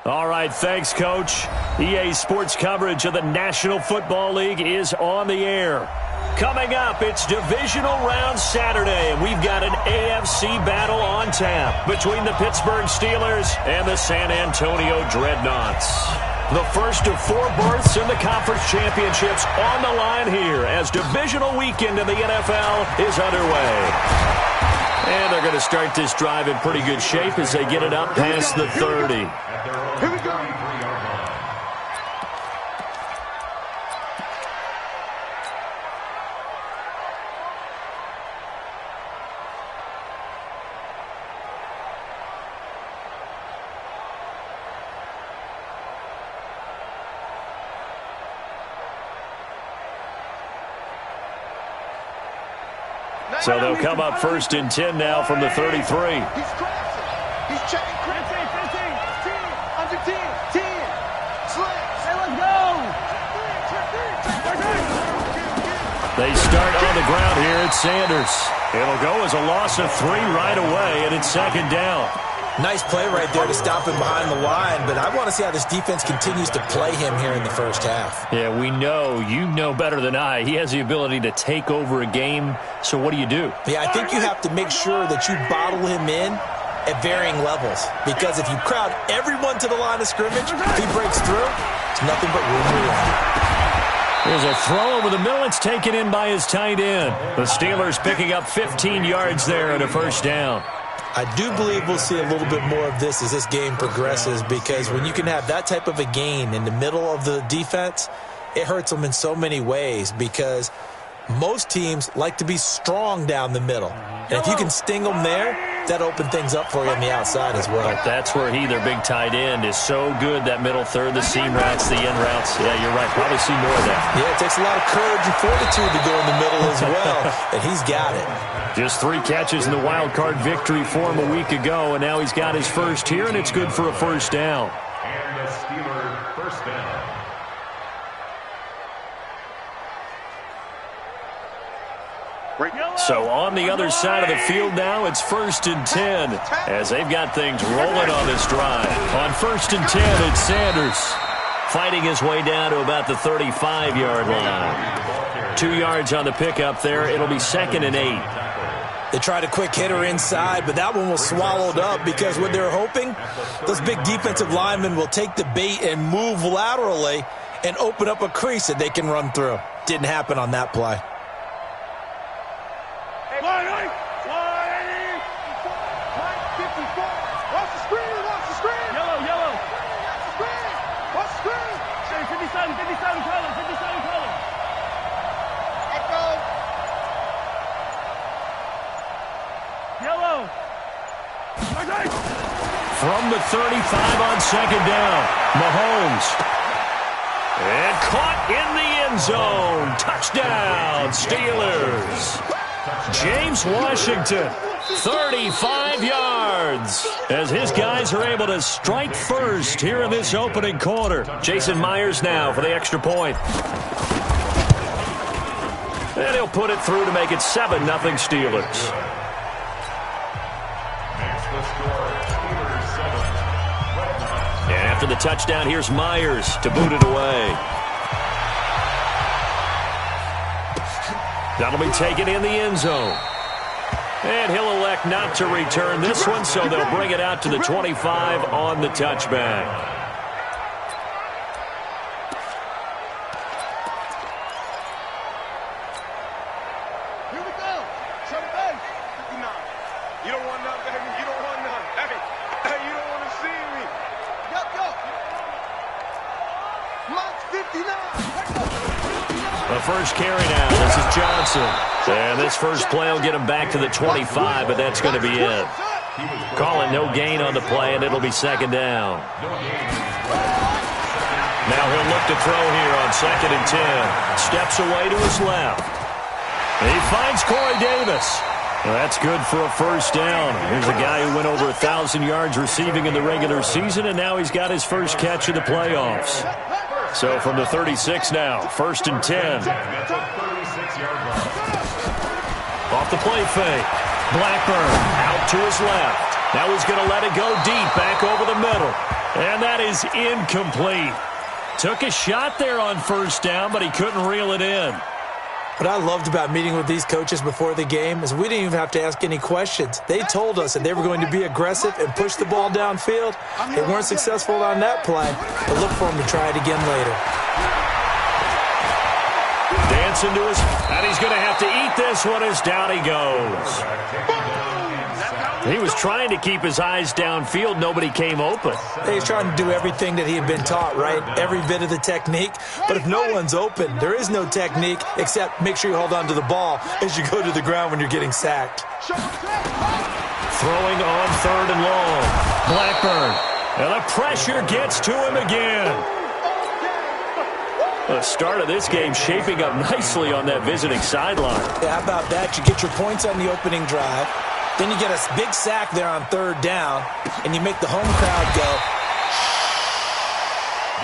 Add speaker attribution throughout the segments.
Speaker 1: All right, thanks, Coach. EA Sports coverage of the National Football League is on the air. Coming up, it's Divisional Round Saturday, and we've got an AFC battle on tap between the Pittsburgh Steelers and the San Antonio Dreadnaughts. The first of 4 berths in the conference championships on the line here as divisional weekend in the NFL is underway. And they're going to start this drive in pretty good shape as they get it up past the 30.
Speaker 2: Here we go.
Speaker 1: So they'll come up first and 10 now from the 33.
Speaker 2: He's crossing. He's checking. 15, 10, under 10, 10. Slips. Hey, let's go.
Speaker 1: They start on the ground here at Sanders. It'll go as a loss of 3 right away, and it's second down.
Speaker 3: Nice play right there to stop him behind the line, but I want to see how this defense continues to play him here in the first half.
Speaker 1: Yeah, we know. You know better than I. He has the ability to take over a game, so what do you do?
Speaker 3: Yeah, I think you have to make sure that you bottle him in at varying levels, because if you crowd everyone to the line of scrimmage, if he breaks through, it's nothing but room to run.
Speaker 1: There's a throw over the middle. It's taken in by his tight end. The Steelers picking up 15 yards there and a first down.
Speaker 3: I do believe we'll see a little bit more of this as this game progresses, because when you can have that type of a gain in the middle of the defense, it hurts them in so many ways, because most teams like to be strong down the middle. And if you can sting them there, that opens things up for you on the outside as well.
Speaker 1: That's where their big tight end, is so good, that middle third, the seam routes, the in routes. Yeah, you're right. Probably see more of that.
Speaker 3: Yeah, it takes a lot of courage and fortitude to go in the middle as well, and he's got it.
Speaker 1: Just 3 catches in the wild card victory for him a week ago, and now he's got his first here, and it's good for a first down.
Speaker 4: And a Steeler first down.
Speaker 1: So on the other side of the field now, it's first and 10 as they've got things rolling on this drive. On first and 10, it's Sanders fighting his way down to about the 35-yard line. 2 yards on the pickup there. It'll be second and 8.
Speaker 3: They tried a quick hitter inside, but that one was swallowed up, because what they're hoping, those big defensive linemen will take the bait and move laterally and open up a crease that they can run through. Didn't happen on that play.
Speaker 1: From the 35 on second down, Mahomes. And caught in the end zone. Touchdown, Steelers. James Washington, 35 yards. As his guys are able to strike first here in this opening quarter. Jason Myers now for the extra point. And he'll put it through to make it 7-0 Steelers. And after the touchdown, here's Myers to boot it away. That'll be taken in the end zone. And he'll elect not to return this one, so they'll bring it out to the 25 on the touchback. First carry now. This is Johnson. And this first play will get him back to the 25, but that's going to be it. Calling no gain on the play, and it'll be second down. Now he'll look to throw here on second and 10. Steps away to his left. He finds Corey Davis. Well, that's good for a first down. Here's a guy who went over 1,000 yards receiving in the regular season, and now he's got his first catch in the playoffs. So from the 36 now, first and 10. Off the play fake. Blackburn out to his left. Now he's going to let it go deep back over the middle. And that is incomplete. Took a shot there on first down, but he couldn't reel it in.
Speaker 3: What I loved about meeting with these coaches before the game is we didn't even have to ask any questions. They told us that they were going to be aggressive and push the ball downfield. They weren't successful on that play, but look for them to try it again later.
Speaker 1: Dancing to his, and he's going to have to eat this one as down he goes. He was trying to keep his eyes downfield. Nobody came open.
Speaker 3: He's trying to do everything that he had been taught, right? Every bit of the technique. But if no one's open, there is no technique except make sure you hold on to the ball as you go to the ground when you're getting sacked.
Speaker 1: Throwing on third and long. Blackburn. And the pressure gets to him again. The start of this game shaping up nicely on that visiting sideline.
Speaker 3: Yeah, how about that? You get your points on the opening drive. Then you get a big sack there on third down, and you make the home crowd go.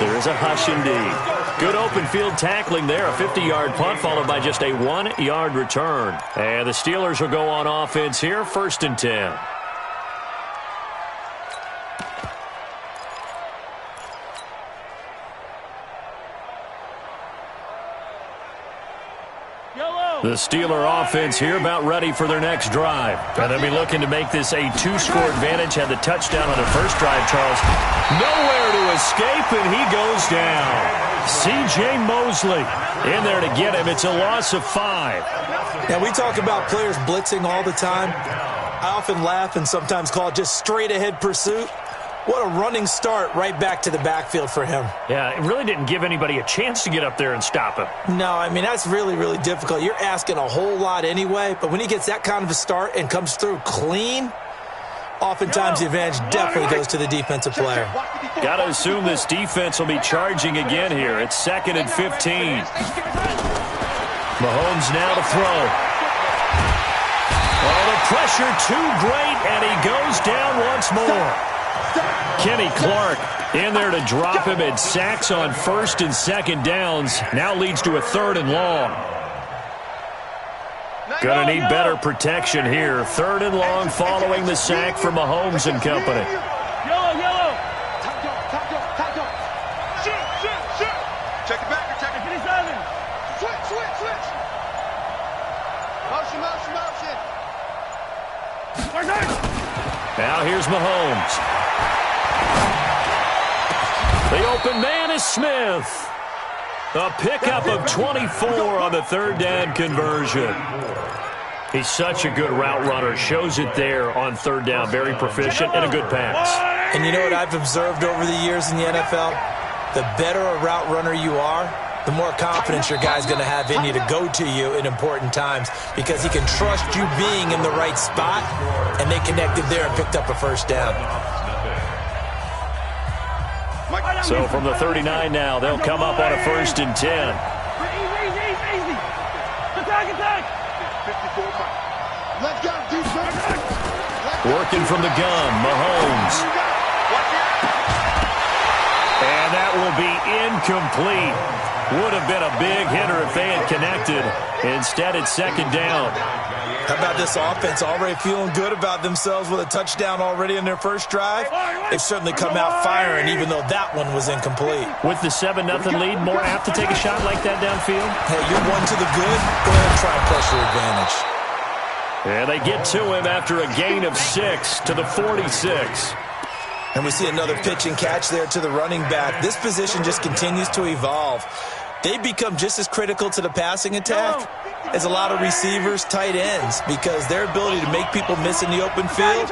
Speaker 1: There is a hush indeed. Good open field tackling there. A 50-yard punt followed by just a 1-yard return. And the Steelers will go on offense here, 1st and 10. The Steeler offense here about ready for their next drive. And they'll be looking to make this a 2-score advantage. Had the touchdown on their first drive, Charles. Nowhere to escape, and he goes down. C.J. Mosley in there to get him. It's a loss of 5.
Speaker 3: Now, we talk about players blitzing all the time. I often laugh and sometimes call it just straight-ahead pursuit. What a running start right back to the backfield for him.
Speaker 1: Yeah, it really didn't give anybody a chance to get up there and stop him.
Speaker 3: No, I mean, that's really, really difficult. You're asking a whole lot anyway, but when he gets that kind of a start and comes through clean, oftentimes the advantage definitely goes to the defensive player.
Speaker 1: Got to assume this defense will be charging again here. It's 2nd and 15. Mahomes now to throw. Oh, the pressure too great, and he goes down once more. Kenny Clark in there to drop him, and sacks on 1st and 2nd downs. Now leads to a 3rd and long. Gonna need better protection here. 3rd and long following the sack from Mahomes and company.
Speaker 2: Yellow. Top go. Shoot. Check it back. Finish driving. Switch. Motion.
Speaker 1: Now here's Mahomes. The open man is Smith. A pickup of 24 on the 3rd down conversion. He's such a good route runner. Shows it there on 3rd down. Very proficient and a good pass.
Speaker 3: And you know what I've observed over the years in the NFL? The better a route runner you are, the more confidence your guy's going to have in you to go to you in important times, because he can trust you being in the right spot, and they connected there and picked up a 1st down.
Speaker 1: So from the 39 now, they'll come up on a 1st and 10.
Speaker 2: Easy. Attack. 54. Let's go, defense.
Speaker 1: Working from the gun, Mahomes. And that will be incomplete. Would have been a big hitter if they had connected. Instead, it's 2nd down.
Speaker 3: How about this offense already feeling good about themselves with a touchdown already in their first drive? They've certainly come out firing, even though that one was incomplete.
Speaker 1: With the 7-0 lead, more apt to take a shot like that downfield?
Speaker 3: Hey, you're one to the good. Go ahead and try and press your advantage.
Speaker 1: And they get to him after a gain of 6 to the 46.
Speaker 3: And we see another pitch and catch there to the running back. This position just continues to evolve. They become just as critical to the passing attack as a lot of receivers, tight ends, because their ability to make people miss in the open field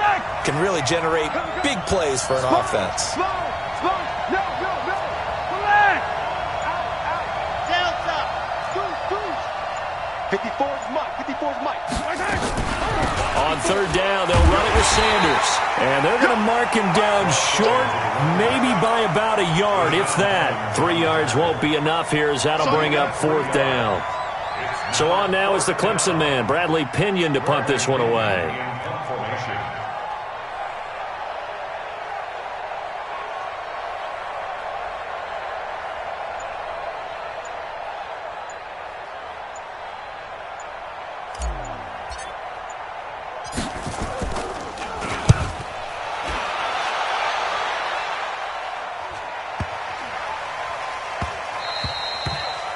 Speaker 3: can really generate big plays for an offense.
Speaker 1: On 3rd down, they'll run it with Sanders. And they're going to mark him down short, maybe by about a yard, if that. 3 yards won't be enough here, as that'll bring up 4th down. So on now is the Clemson man, Bradley Pinion, to punt this one away.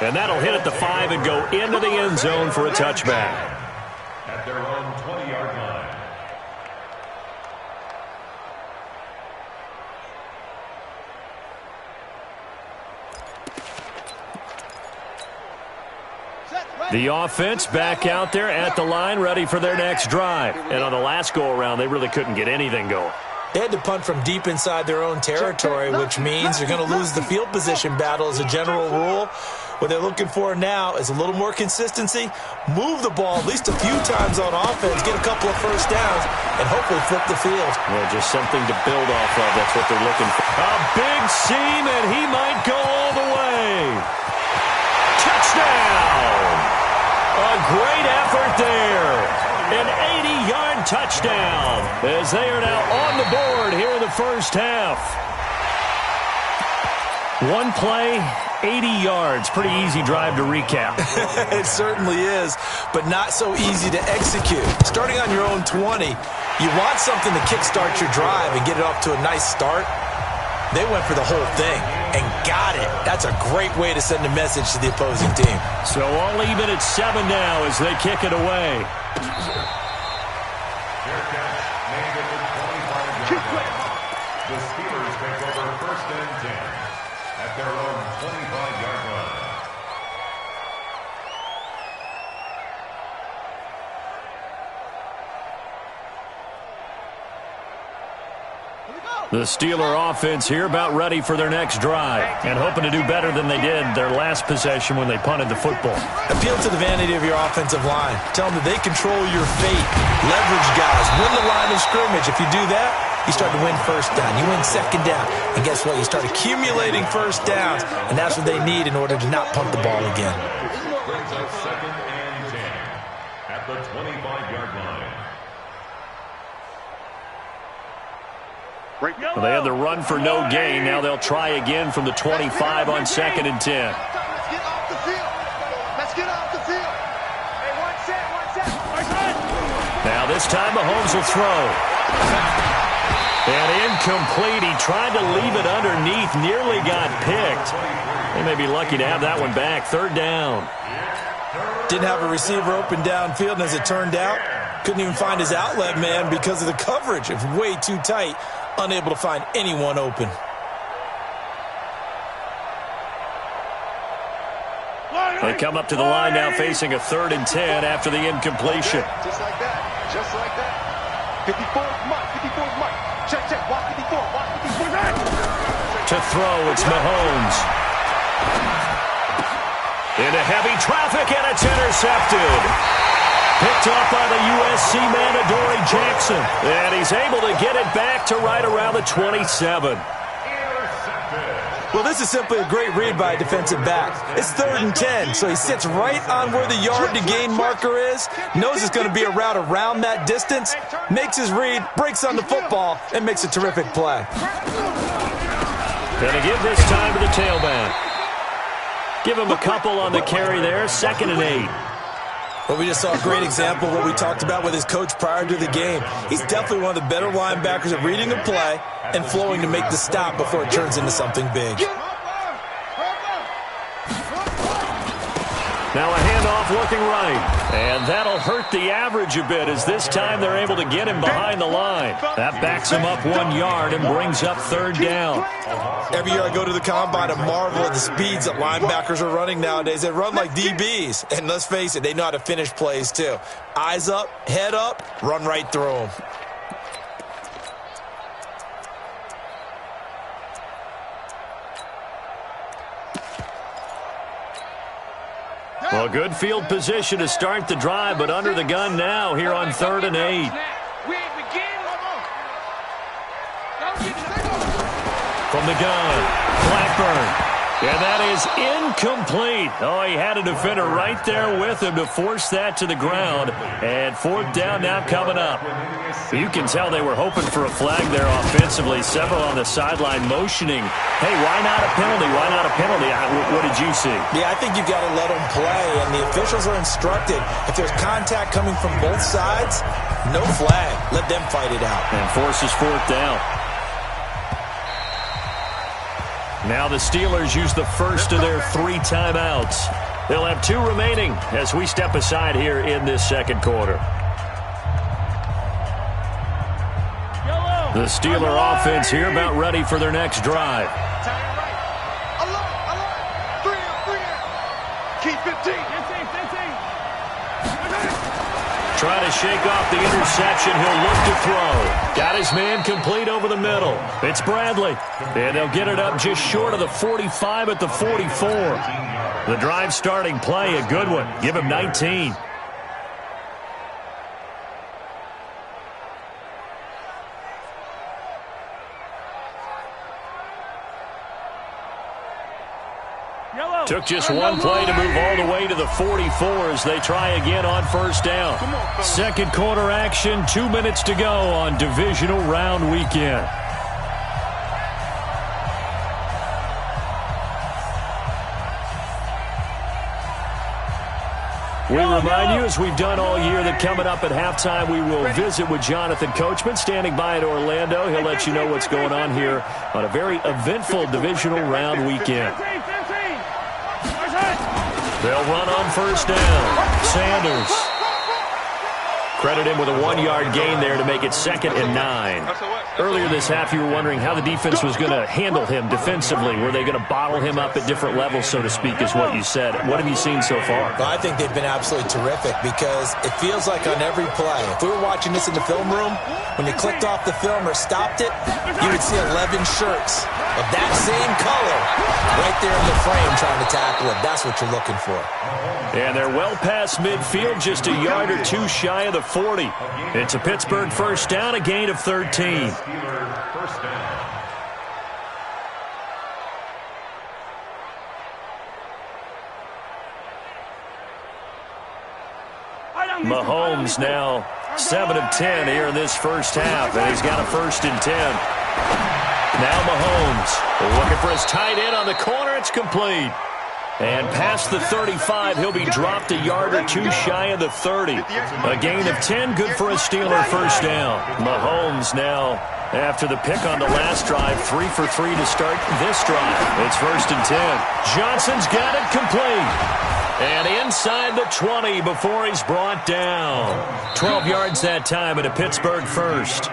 Speaker 1: And that'll hit at the 5 and go into the end zone for a touchback.
Speaker 4: At their own 20-yard line.
Speaker 1: The offense back out there at the line, ready for their next drive. And on the last go-around, they really couldn't get anything going.
Speaker 3: They had to punt from deep inside their own territory, which means they're going to lose the field position battle as a general rule. What they're looking for now is a little more consistency, move the ball at least a few times on offense, get a couple of first downs, and hopefully flip the field.
Speaker 1: Well, just something to build off of. That's what they're looking for. A big seam, and he might go all the way. Touchdown! A great effort there. An 80-yard touchdown as they are now on the board here in the first half. One play, 80 yards. Pretty easy drive to recap.
Speaker 3: It certainly is, but not so easy to execute. Starting on your own 20, you want something to kickstart your drive and get it off to a nice start. They went for the whole thing and got it. That's a great way to send a message to the opposing team.
Speaker 1: So all even at 7 now as they kick it away.
Speaker 4: The Steelers take over first and 10 at their own 25-yard line.
Speaker 1: The Steeler offense here about ready for their next drive and hoping to do better than they did their last possession when they punted the football.
Speaker 3: Appeal to the vanity of your offensive line. Tell them that they control your fate. Leverage guys. Win the line of scrimmage. If you do that, you start to win first down. You win second down. And guess what? You start accumulating first downs, and that's what they need in order to not punt the ball again.
Speaker 4: Brings us second and 10 at the 25-yard line.
Speaker 1: Well, they had the run for no gain. Now they'll try again from the 25 on second and 10.
Speaker 2: Let's get off the field. Let's get off the field. Hey, one set.
Speaker 1: Now this time Mahomes will throw. And incomplete. He tried to leave it underneath. Nearly got picked. They may be lucky to have that one back. Third down.
Speaker 3: Didn't have a receiver open downfield, and as it turned out, couldn't even find his outlet man because of the coverage. It was way too tight. Unable to find anyone open.
Speaker 1: They come up to the line now facing a 3rd and 10 after the incompletion.
Speaker 2: Just like that. Just like that. 54's Mike. 54's Mike. Check, check. Watch 54. Watch 54.
Speaker 1: To throw, it's Mahomes. Into heavy traffic, and it's intercepted. Picked off by the USC man, Adoree Jackson. And he's able to get it back to right around the 27.
Speaker 3: Well, this is simply a great read by a defensive back. It's 3rd and 10, so he sits right on where the yard-to-gain marker is, knows it's going to be a route around that distance, makes his read, breaks on the football, and makes a terrific play.
Speaker 1: Going to give this time to the tailback. Give him a couple on the carry there, 2nd and 8.
Speaker 3: Well, we just saw a great example of what we talked about with his coach prior to the game. He's definitely one of the better linebackers at reading a play and flowing to make the stop before it turns into something big.
Speaker 1: Now a handoff looking right. And that'll hurt the average a bit as this time they're able to get him behind the line. That backs him up 1 yard and brings up 3rd down.
Speaker 3: Every year I go to the combine and marvel at the speeds that linebackers are running nowadays. They run like DBs. And let's face it, they know how to finish plays too. Eyes up, head up, run right through them.
Speaker 1: Well, good field position to start the drive, but under the gun now here on 3rd and 8. From the gun, Blackburn. And that is incomplete. Oh, he had a defender right there with him to force that to the ground. And 4th down now coming up. You can tell they were hoping for a flag there offensively. Several on the sideline motioning. Hey, why not a penalty? Why not a penalty? What did you see?
Speaker 3: Yeah, I think you've got to let them play. And the officials are instructed, if there's contact coming from both sides, no flag. Let them fight it out.
Speaker 1: And forces 4th down. Now the Steelers use the first of their 3 timeouts. They'll have 2 remaining as we step aside here in this second quarter. The Steeler offense here about ready for their next drive.
Speaker 2: Keep it deep.
Speaker 1: Trying to shake off the interception. He'll look to throw. Got his man complete over the middle. It's Bradley. And they'll get it up just short of the 45 at the 44. The drive starting play, a good one. Give him 19. Took just one play to move all the way to the 44 as they try again on first down. Second quarter action, 2 minutes to go on divisional round weekend. We remind you, as we've done all year, that coming up at halftime, we will visit with Jonathan Coachman, standing by in Orlando. He'll let you know what's going on here on a very eventful divisional round weekend. They'll run on first down. Sanders. Credit him with a 1-yard gain there to make it 2nd and 9. Earlier this half, you were wondering how the defense was going to handle him defensively. Were they going to bottle him up at different levels, so to speak, is what you said. What have you seen so far?
Speaker 3: Well, I think they've been absolutely terrific because it feels like on every play, if we were watching this in the film room, when you clicked off the film or stopped it, you would see 11 shirts of that same color right there in the frame trying to tackle it. That's what you're looking for.
Speaker 1: And they're well past midfield, just a yard or 2 shy of the 40. It's a Pittsburgh first down, a gain of 13. Mahomes now 7 of 10 here in this first half, and he's got a 1st and 10. Now Mahomes looking for his tight end on the corner. It's complete. And past the 35, he'll be dropped a yard or 2 shy of the 30. A gain of 10, good for a Steeler first down. Mahomes now, after the pick on the last drive, 3 for 3 to start this drive. It's 1st and 10. Johnson's got it complete. And inside the 20 before he's brought down. 12 yards that time at a Pittsburgh first.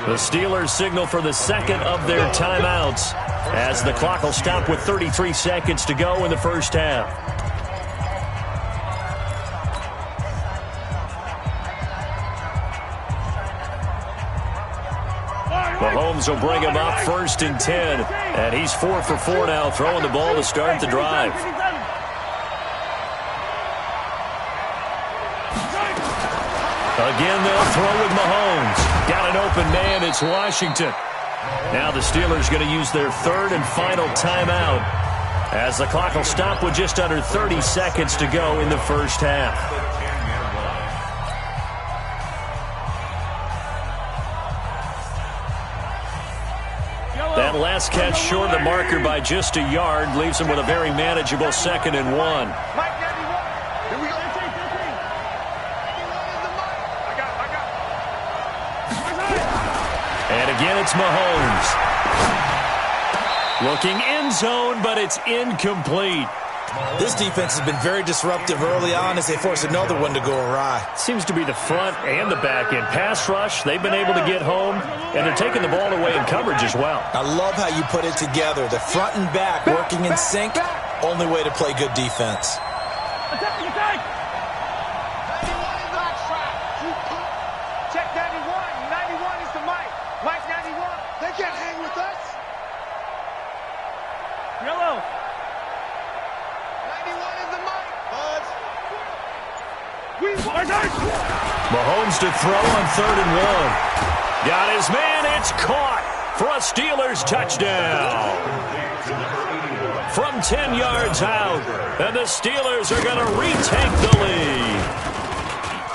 Speaker 1: The Steelers signal for the 2nd of their timeouts as the clock will stop with 33 seconds to go in the first half. Mahomes will bring him up 1st and 10. And he's 4 for 4 now, throwing the ball to start the drive. Again, they'll throw with Mahomes. Got an open man. It's Washington. Now the Steelers going to use their 3rd and final timeout as the clock will stop with just under 30 seconds to go in the first half. That last catch short of the marker by just a yard leaves him with a very manageable 2nd and 1. And again, it's Mahomes. Looking end zone, but it's incomplete.
Speaker 3: This defense has been very disruptive early on as they force another one to go awry.
Speaker 1: Seems to be the front and the back end. Pass rush, they've been able to get home, and they're taking the ball away in coverage as well.
Speaker 3: I love how you put it together. The front and back working in sync, only way to play good defense.
Speaker 2: Check 91. 91 is the Mike. Mike 91. They can't hang with us. Yellow. 91 is the Mike. Buds.
Speaker 1: Mahomes to throw on 3rd and 1. Got his man. It's caught for a Steelers touchdown. From 10 yards out, and the Steelers are going to retake the lead.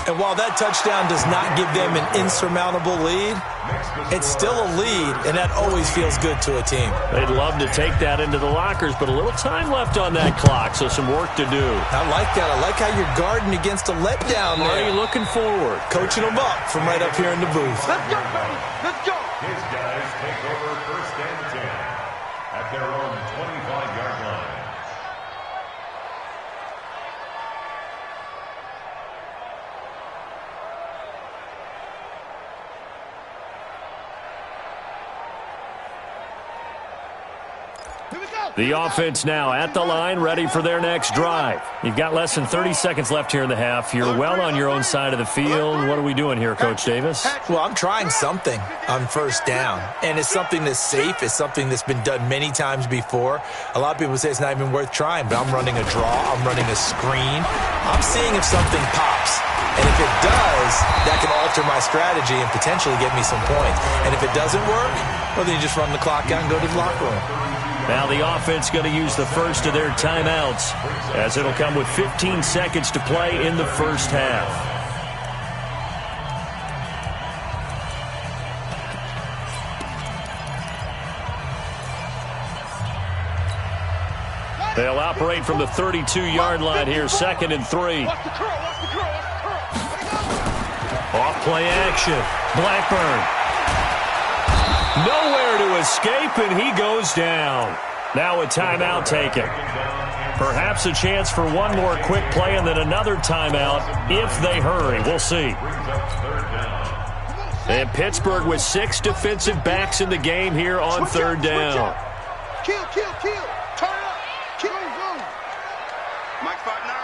Speaker 3: And while that touchdown does not give them an insurmountable lead, it's still a lead, and that always feels good to a team.
Speaker 1: They'd love to take that into the lockers, but a little time left on that clock, so some work to do.
Speaker 3: I like that. I like how you're guarding against a letdown there.
Speaker 1: Marty looking forward.
Speaker 3: Coaching them up from right up here in the booth.
Speaker 2: Let's go, baby. Let's go.
Speaker 4: His guys take over 1st and 10 at their own
Speaker 1: The offense now at the line, ready for their next drive. You've got less than 30 seconds left here in the half. You're well on your own side of the field. What are we doing here, Coach Davis?
Speaker 3: Well, I'm trying something on first down, and it's something that's safe. It's something that's been done many times before. A lot of people say it's not even worth trying, but I'm running a draw. I'm running a screen. I'm seeing if something pops. And if it does, that can alter my strategy and potentially get me some points. And if it doesn't work, well, then you just run the clock out and go to the locker room.
Speaker 1: Now the offense going to use the first of their timeouts, as it'll come with 15 seconds to play in the first half. They'll operate from the 32-yard line here, 2nd and 3. Off play action. Blackburn. Nowhere to escape, and he goes down. Now a timeout taken. Perhaps a chance for one more quick play and then another timeout if they hurry. We'll see. And Pittsburgh with 6 defensive backs in the game here on third down.
Speaker 2: Kill. Turn up. Kill. Mike 5'9".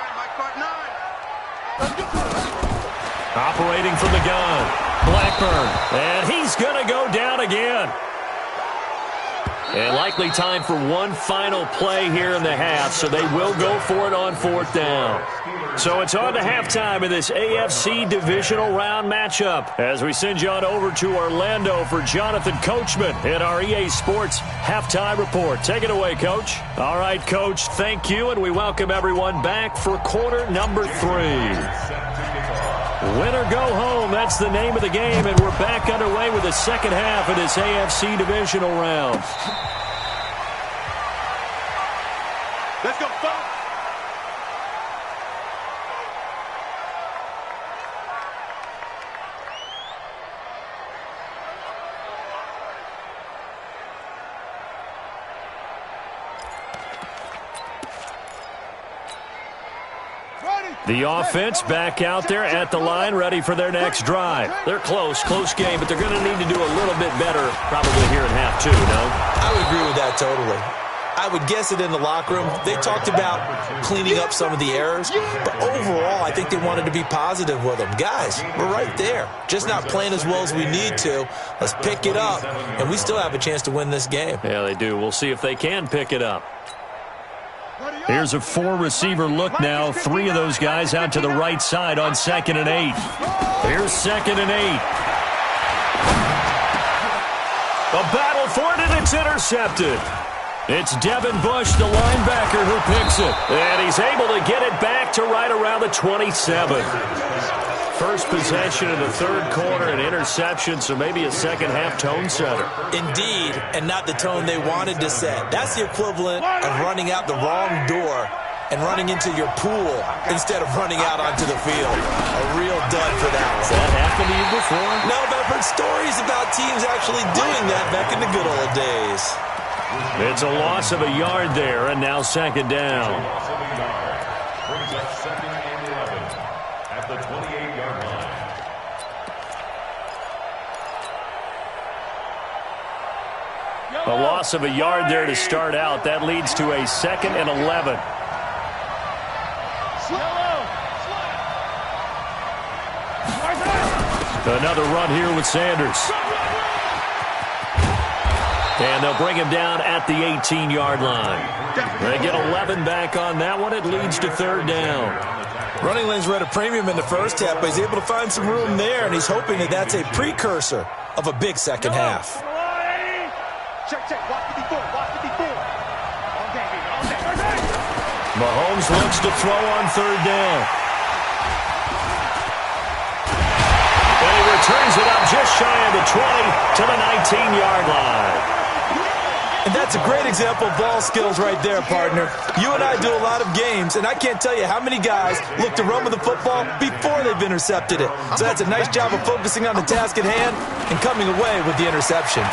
Speaker 1: Operating from the gun. Blackburn. And he's going to go down again. And likely time for one final play here in the half, so they will go for it on 4th down. So it's on to halftime in this AFC divisional round matchup as we send you on over to Orlando for Jonathan Coachman in our EA Sports Halftime Report. Take it away, Coach. All right, Coach, thank you, and we welcome everyone back for quarter number 3. Win or go home, that's the name of the game, and we're back underway with the second half of this AFC divisional round.
Speaker 2: Let's go, folks.
Speaker 1: The offense back out there at the line, ready for their next drive. They're close game, but they're going to need to do a little bit better probably here in half 2, no?
Speaker 3: I would agree with that totally. I would guess it in the locker room. They talked about cleaning up some of the errors, but overall, I think they wanted to be positive with them. Guys, we're right there. Just not playing as well as we need to. Let's pick it up, and we still have a chance to win this game.
Speaker 1: Yeah, they do. We'll see if they can pick it up. Here's a 4-receiver look now. 3 of those guys out to the right side on 2nd and 8. Here's 2nd and 8. A battle for it, and it's intercepted. It's Devin Bush, the linebacker, who picks it. And he's able to get it back to right around the 27. First possession in the third quarter, an interception, so maybe a second-half tone setter.
Speaker 3: Indeed, and not the tone they wanted to set. That's the equivalent of running out the wrong door and running into your pool instead of running out onto the field. A real dud for that one.
Speaker 1: Has that happened to you before?
Speaker 3: No, but I've heard stories about teams actually doing that back in the good old days.
Speaker 1: It's a loss of a yard there, and now 2nd down.
Speaker 4: Brings up 2nd and 11 at the 28-yard line.
Speaker 1: A loss of a yard there to start out. That leads to a 2nd and 11. Another run here with Sanders. And they'll bring him down at the 18-yard line. They get 11 back on that one. It leads to 3rd down.
Speaker 3: Running lanes were at a premium in the first half, but he's able to find some room there, and he's hoping that that's a precursor of a big second half.
Speaker 2: Check. Watch 54.
Speaker 1: Mahomes looks to throw on 3rd down. And he returns it up just shy of the 20 to the 19-yard line.
Speaker 3: And that's a great example of ball skills right there, partner. You and I do a lot of games, and I can't tell you how many guys look to run with the football before they've intercepted it. So that's a nice job of focusing on the task at hand and coming away with the interception.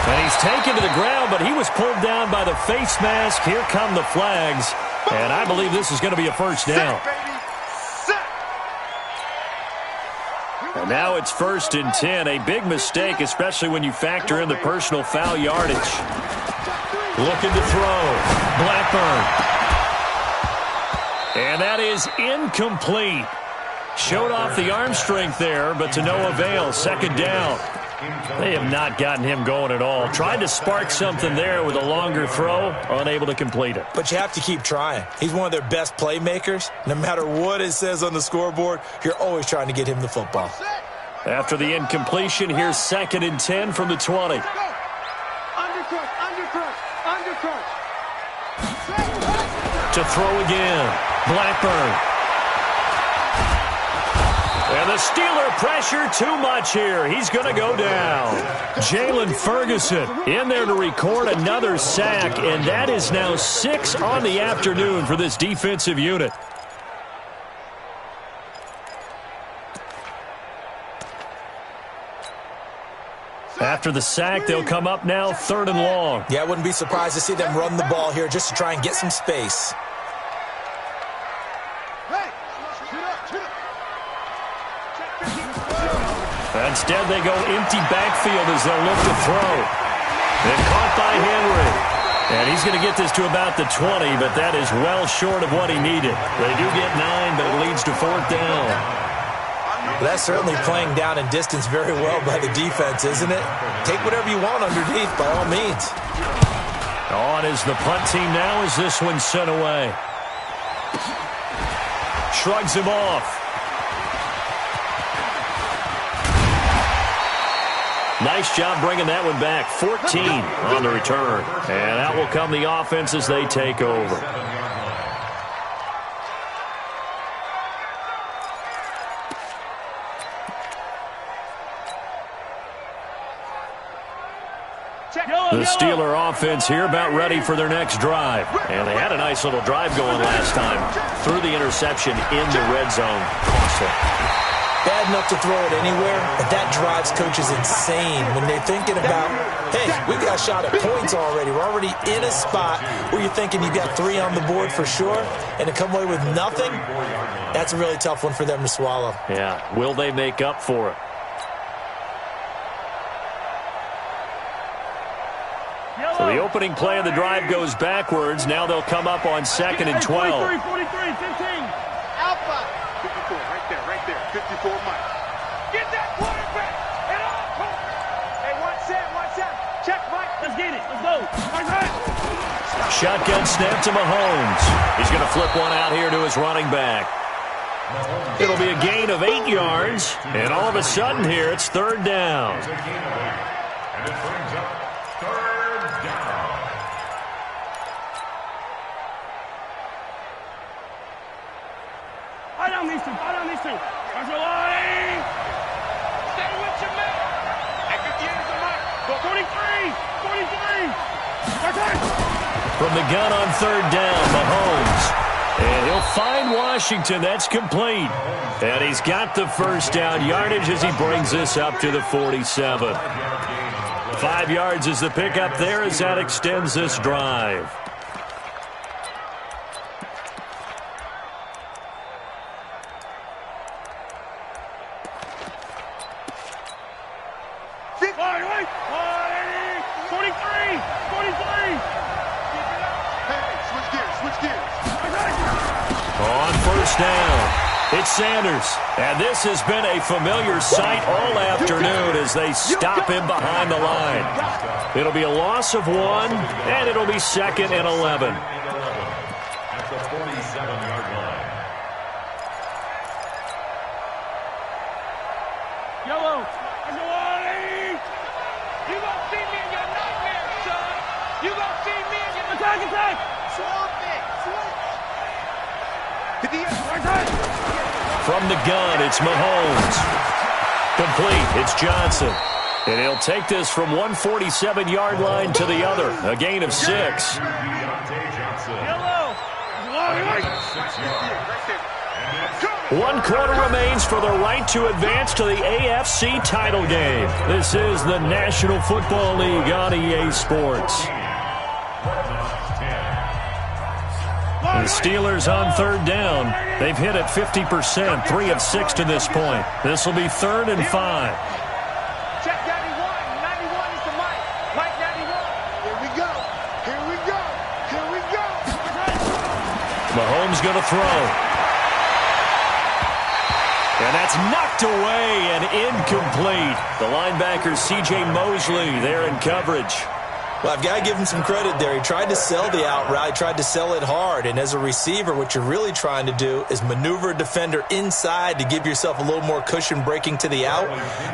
Speaker 1: And he's taken to the ground, but he was pulled down by the face mask. Here come the flags, and I believe this is going to be a first down. And now it's 1st and 10. A big mistake, especially when you factor in the personal foul yardage. Looking to throw. Blackburn. And that is incomplete. Showed off the arm strength there, but to no avail. 2nd down. They have not gotten him going at all. Tried to spark something there with a longer throw, unable to complete it.
Speaker 3: But you have to keep trying. He's one of their best playmakers. No matter what it says on the scoreboard, you're always trying to get him the football.
Speaker 1: After the incompletion, here's 2nd and 10 from the 20. To throw again. Blackburn. And the Steeler pressure too much here. He's going to go down. Jalen Ferguson in there to record another sack, and that is now 6 on the afternoon for this defensive unit. After the sack, they'll come up now 3rd and long.
Speaker 3: Yeah, I wouldn't be surprised to see them run the ball here just to try and get some space.
Speaker 1: Instead, they go empty backfield as they'll look to throw. And caught by Henry. And he's going to get this to about the 20, but that is well short of what he needed. They do get 9, but it leads to 4th down.
Speaker 3: Well, that's certainly playing down in distance very well by the defense, isn't it? Take whatever you want underneath, by all means.
Speaker 1: On is the punt team now as this one's sent away. Shrugs him off. Nice job bringing that one back. 14 on the return. And out will come the offense as they take over. The Steeler offense here about ready for their next drive. And they had a nice little drive going last time. Threw the interception in the red zone.
Speaker 3: Bad enough to throw it anywhere, but that drives coaches insane when they're thinking about, hey, we got a shot at points already. We're already in a spot where you're thinking you've got 3 on the board for sure, and to come away with nothing, that's a really tough one for them to swallow.
Speaker 1: Yeah, will they make up for it? So the opening play of the drive goes backwards. Now they'll come up on 2nd and 12.
Speaker 2: 43, 15. Alpha. 54, right there. 54 Mike. Get that quarterback. And off. Hey, one set. Check, Mike. Let's get it. Let's go. Right.
Speaker 1: Shotgun snap to Mahomes. He's going to flip one out here to his running back. It'll be a gain of 8 yards. And all of a sudden here, it's 3rd down.
Speaker 4: And it brings up 3rd down.
Speaker 2: Eye down these two. There's your line. Stay with your man. At the end of the mark. Go 43.
Speaker 1: From the gun on 3rd down, Mahomes. And he'll find Washington. That's complete. And he's got the 1st down yardage as he brings this up to the 47. 5 yards is the pickup there as that extends this drive. On 1st down, it's Sanders. And this has been a familiar sight all afternoon as they stop him behind the line. It'll be a loss of 1, and it'll be 2nd and 11.
Speaker 4: At the 47-yard line.
Speaker 2: Yellow. You gonna see me in your nightmare, son. You gonna see me in your attack. Swamp it.
Speaker 1: From the gun, it's Mahomes. Complete, it's Johnson. And he'll take this from 147-yard line to the other. A gain of 6. One quarter remains for the right to advance to the AFC title game. This is the National Football League on EA Sports. The Steelers on third down. They've hit it 50%, 3 of 6 to this point. This will be 3rd and 5.
Speaker 2: Check 91. 91 is the mic. Mike 91. Here we go. Here we go. Here we go.
Speaker 1: Mahomes going to throw. And that's knocked away and incomplete. The linebacker, C.J. Mosley, there in coverage.
Speaker 3: Well, I've got to give him some credit there. He tried to sell the out route, tried to sell it hard. And as a receiver, what you're really trying to do is maneuver a defender inside to give yourself a little more cushion breaking to the out.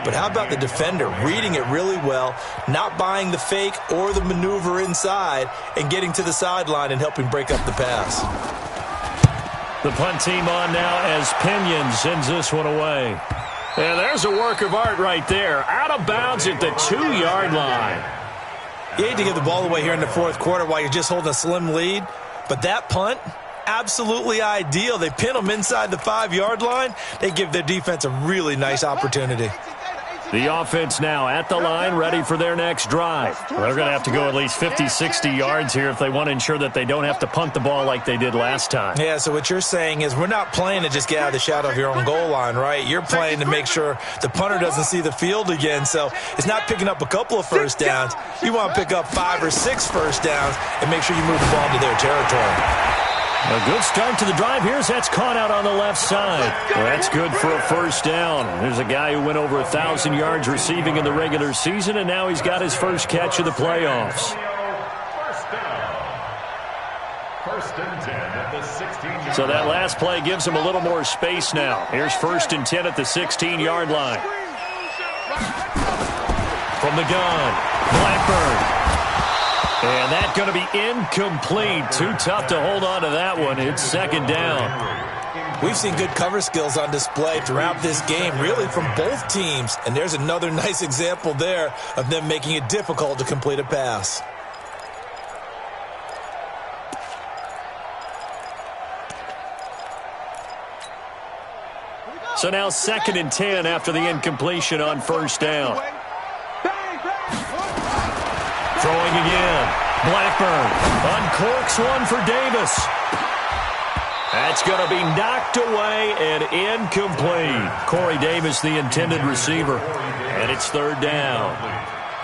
Speaker 3: But how about the defender reading it really well, not buying the fake or the maneuver inside, and getting to the sideline and helping break up the pass.
Speaker 1: The punt team on now as Pinion sends this one away. And there's a work of art right there. Out of bounds at the 2-yard line.
Speaker 3: You hate to give the ball away here in the fourth quarter while you're just holding a slim lead, but that punt, absolutely ideal. They pin them inside the 5-yard line. They give their defense a really nice opportunity.
Speaker 1: The offense now at the line, ready for their next drive. Well, they're going to have to go at least 50, 60 yards here if they want to ensure that they don't have to punt the ball like they did last time.
Speaker 3: Yeah, so what you're saying is we're not playing to just get out of the shadow of your own goal line, right? You're playing to make sure the punter doesn't see the field again. So it's not picking up a couple of first downs. You want to pick up 5 or 6 first downs and make sure you move the ball into their territory.
Speaker 1: A good start to the drive here as that's caught out on the left side. Well, that's good for a first down. There's a guy who went over 1,000 yards receiving in the regular season, and now he's got his first catch of the playoffs.
Speaker 4: First and 10 at the 16-yard.
Speaker 1: So that last play gives him a little more space now. Here's 1st and 10 at the 16-yard line. From the gun, Blackburn. And that's going to be incomplete. Too tough to hold on to that one. It's 2nd down.
Speaker 3: We've seen good cover skills on display throughout this game, really from both teams. And there's another nice example there of them making it difficult to complete a pass.
Speaker 1: So now 2nd and 10 after the incompletion on 1st down. Throwing again. Blackburn uncorks one for Davis. That's going to be knocked away and incomplete. Corey Davis, the intended receiver. And it's 3rd down.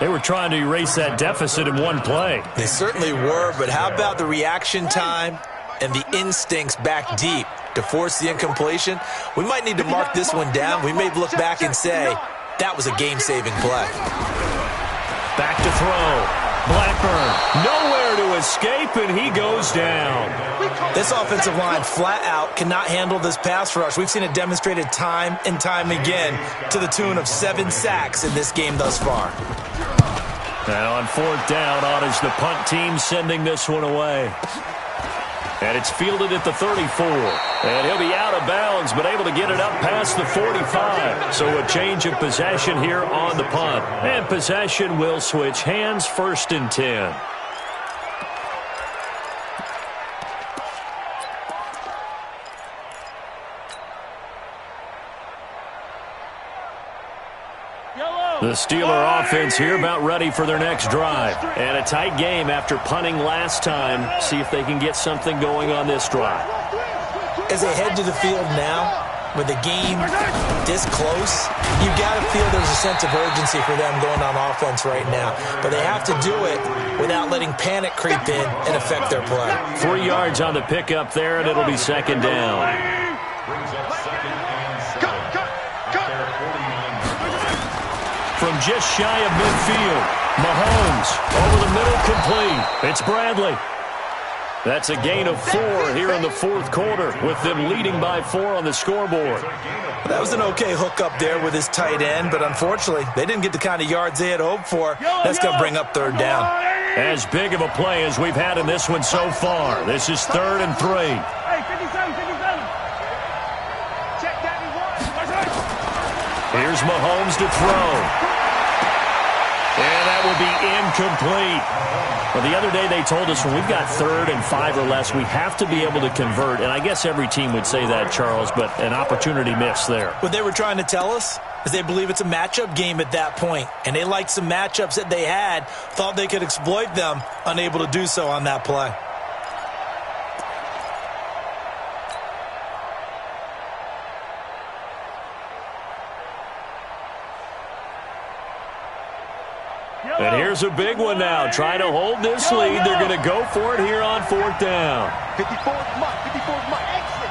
Speaker 1: They were trying to erase that deficit in one play.
Speaker 3: They certainly were, but how about the reaction time and the instincts back deep to force the incompletion? We might need to mark this one down. We may look back and say that was a game-saving play.
Speaker 1: Back to throw. Blackburn, nowhere to escape, and he goes down.
Speaker 3: This offensive line flat out cannot handle this pass rush. We've seen it demonstrated time and time again to the tune of 7 sacks in this game thus far.
Speaker 1: And on 4th down, on is the punt team sending this one away. And it's fielded at the 34. And he'll be out of bounds, but able to get it up past the 45. So a change of possession here on the punt. And possession will switch hands, 1st and 10. The Steeler offense here about ready for their next drive. And a tight game after punting last time. See if they can get something going on this drive.
Speaker 3: As they head to the field now, with the game this close, you've got to feel there's a sense of urgency for them going on offense right now. But they have to do it without letting panic creep in and affect their play.
Speaker 1: 3 yards on the pickup there, and it'll be 2nd down.
Speaker 4: Brings up 2nd and 7.
Speaker 1: From just shy of midfield, Mahomes over the middle, complete. It's Bradley. That's a gain of 4 here in the 4th quarter, with them leading by 4 on the scoreboard.
Speaker 3: That was an okay hookup there with his tight end, but unfortunately, they didn't get the kind of yards they had hoped for. That's going to bring up 3rd down.
Speaker 1: As big of a play as we've had in this one so far. This is 3rd and 3.
Speaker 2: Hey, 57, 57. Check 91.
Speaker 1: Here's Mahomes to throw. And that will be incomplete. Well, the other day they told us when we've got 3rd and 5 or less, we have to be able to convert. And I guess every team would say that, Charles, but an opportunity missed there.
Speaker 3: What they were trying to tell us is they believe it's a matchup game at that point. And they liked some matchups that they had, thought they could exploit them, unable to do so on that play.
Speaker 1: And here's a big one now. Trying to hold this lead. They're going to go for it here on 4th down.
Speaker 2: 54's Mike. 54's Mike. Exit.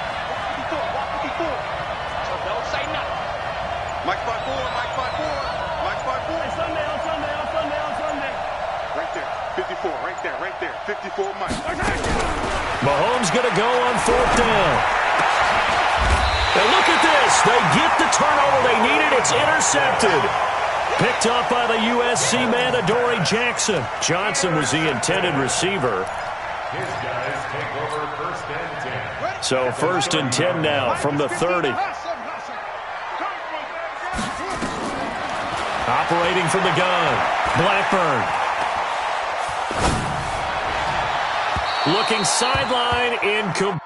Speaker 2: 54. Walk 54. So don't say nothing. Mike 5-4. Mike 5-4. Mike 5-4. On Sunday. Right there. 54. Right there. 54 Mike.
Speaker 1: Mahomes going to go on 4th down. And look at this. They get the turnover they needed. It's intercepted. Picked up by the USC man, Adoree Jackson. Johnson was the intended receiver.
Speaker 4: His guys take over 1st and 10.
Speaker 1: So 1st and 10 now from the 30. Operating from the gun, Blackburn. Looking sideline, incomplete.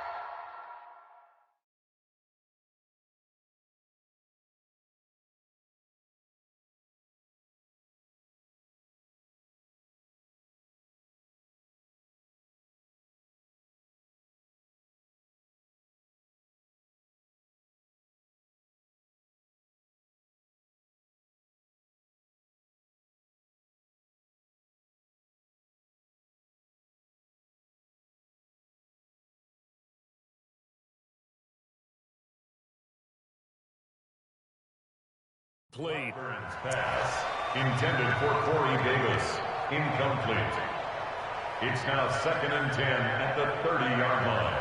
Speaker 4: Blackburn's pass, intended for Corey Davis, incomplete. It's now 2nd and 10 at the 30-yard line.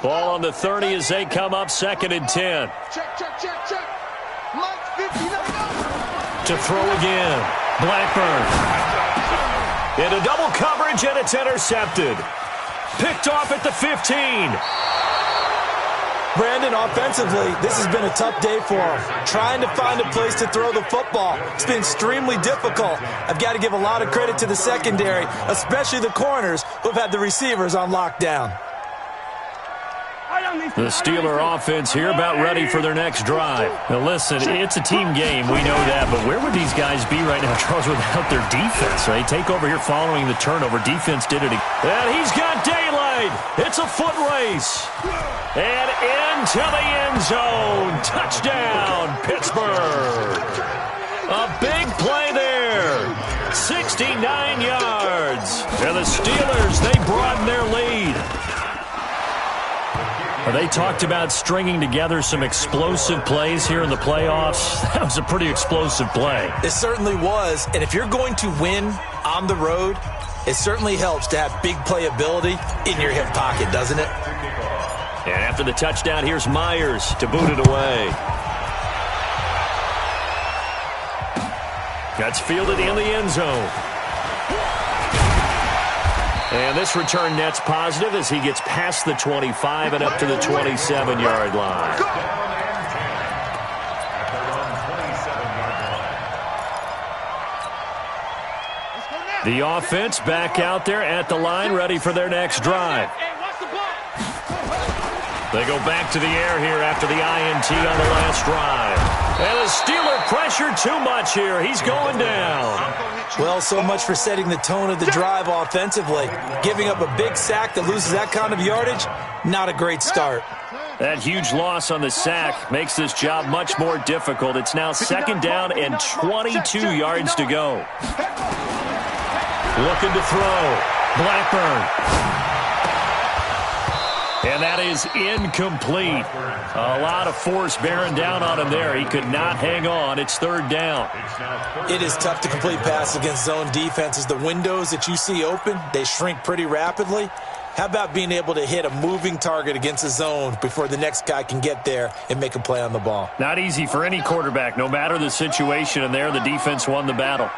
Speaker 1: Ball on the 30 as they come up 2nd and 10.
Speaker 2: Check. Mike 50. Let go.
Speaker 1: To throw again, Blackburn. Into double coverage, and it's intercepted. Picked off at the 15.
Speaker 3: Brandon, offensively, this has been a tough day for him. Trying to find a place to throw the football. It's been extremely difficult. I've got to give a lot of credit to the secondary, especially the corners who have had the receivers on lockdown.
Speaker 1: The Steeler offense here about ready for their next drive. Now listen, it's a team game, we know that, but where would these guys be right now, Charles, without their defense? They take over here following the turnover. Defense did it again. And he's got daylight. It's a foot race. And into the end zone. Touchdown, Pittsburgh. A big play there. 69 yards. And the Steelers, they broaden their lead. They talked about stringing together some explosive plays here in the playoffs. That was a pretty explosive play.
Speaker 3: It certainly was. And if you're going to win on the road, it certainly helps to have big playability in your hip pocket, doesn't it?
Speaker 1: And after the touchdown, here's Myers to boot it away. That's fielded in the end zone. And this return net's positive as he gets past the 25 and up to the 27-yard line. The offense back out there at the line, ready for their next drive. They go back to the air here after the INT on the last drive. And the Steeler pressure too much here. He's going down.
Speaker 3: Well, so much for setting the tone of the drive offensively. Giving up a big sack that loses that kind of yardage, not a great start.
Speaker 1: That huge loss on the sack makes this job much more difficult. It's now 2nd down and 22 yards to go. Looking to throw. Blackburn. And that is incomplete. A lot of force bearing down on him there. He could not hang on. It's 3rd down.
Speaker 3: It is tough to complete passes against zone defenses. The windows that you see open, they shrink pretty rapidly. How about being able to hit a moving target against a zone before the next guy can get there and make a play on the ball?
Speaker 1: Not easy for any quarterback, no matter the situation. And there, the defense won the battle.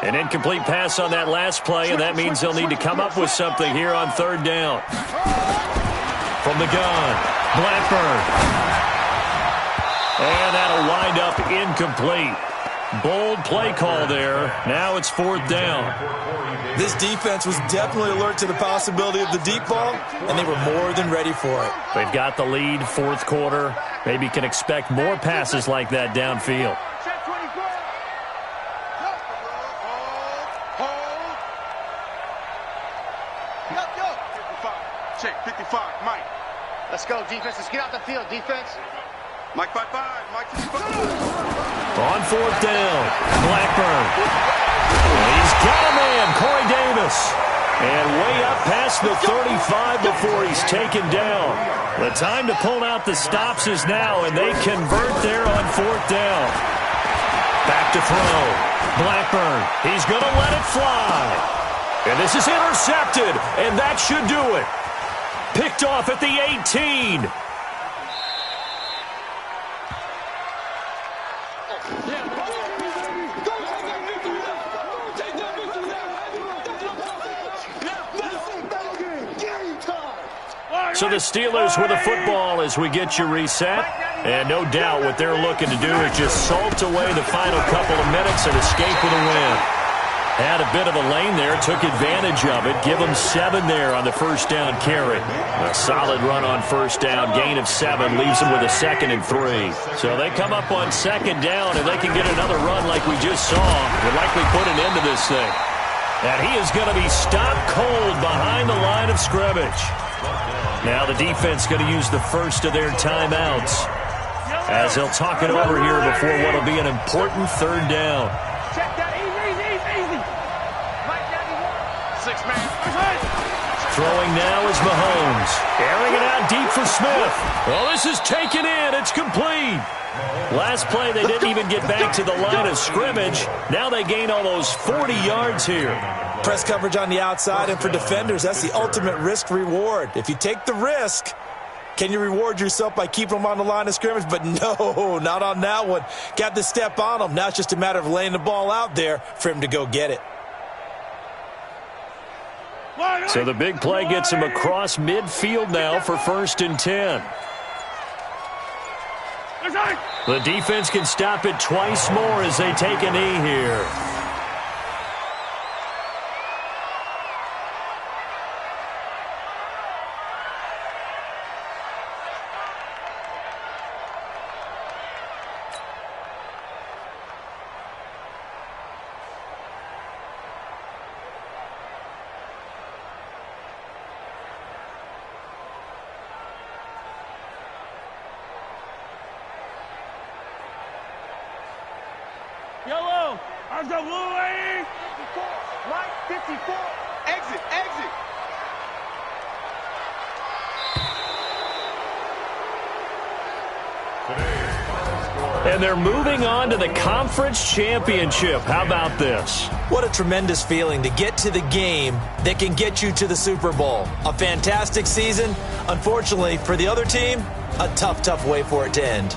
Speaker 1: An incomplete pass on that last play, and that means they'll need to come up with something here on 3rd down. From the gun, Blackburn. And that'll wind up incomplete. Bold play call there. Now it's 4th down.
Speaker 3: This defense was definitely alert to the possibility of the deep ball, and they were more than ready for it.
Speaker 1: They've got the lead, 4th quarter. Maybe can expect more passes like that downfield.
Speaker 2: check, 55, Mike.
Speaker 5: Let's go, defense. Let's get out the field, defense.
Speaker 2: Mike 5-5, Mike 55.
Speaker 1: On fourth down, Blackburn. He's got a man, Corey Davis. And way up past the 35 before he's taken down. The time to pull out the stops is now, and they convert there on fourth down. Back to throw. Blackburn, he's going to let it fly. And this is intercepted, and that should do it. Picked off at the 18. So the Steelers with a football as we get you reset. And no doubt what they're looking to do is just salt away the final couple of minutes and escape with a win. Had a bit of a lane there, took advantage of it. Give them 7 there on the first down carry. A solid run on first down, gain of 7, leaves them with a 2nd and 3. So they come up on 2nd down, and they can get another run like we just saw. Would likely put an end to this thing. And he is going to be stopped cold behind the line of scrimmage. Now the defense going to use the first of their timeouts as they'll talk it over here before what will be an important 3rd down.
Speaker 2: Check that, easy. Mike 91. 6 man.
Speaker 1: Throwing now is Mahomes. Airing it out deep for Smith. Well, this is taken in. It's complete. Last play, they didn't even get back to the line of scrimmage. Now they gain almost 40 yards here.
Speaker 3: Press coverage on the outside, and for defenders, that's the ultimate risk-reward. If you take the risk, can you reward yourself by keeping them on the line of scrimmage? But no, not on that one. Got to step on them. Now it's just a matter of laying the ball out there for him to go get it.
Speaker 1: So the big play gets him across midfield now for 1st and 10. The defense can stop it twice more as they take a knee here.
Speaker 2: Yellow, I got blue lane. 54, Mike 54. Exit.
Speaker 1: And they're moving on to the conference championship. How about this?
Speaker 3: What a tremendous feeling to get to the game that can get you to the Super Bowl. A fantastic season. Unfortunately, for the other team, a tough way for it to end.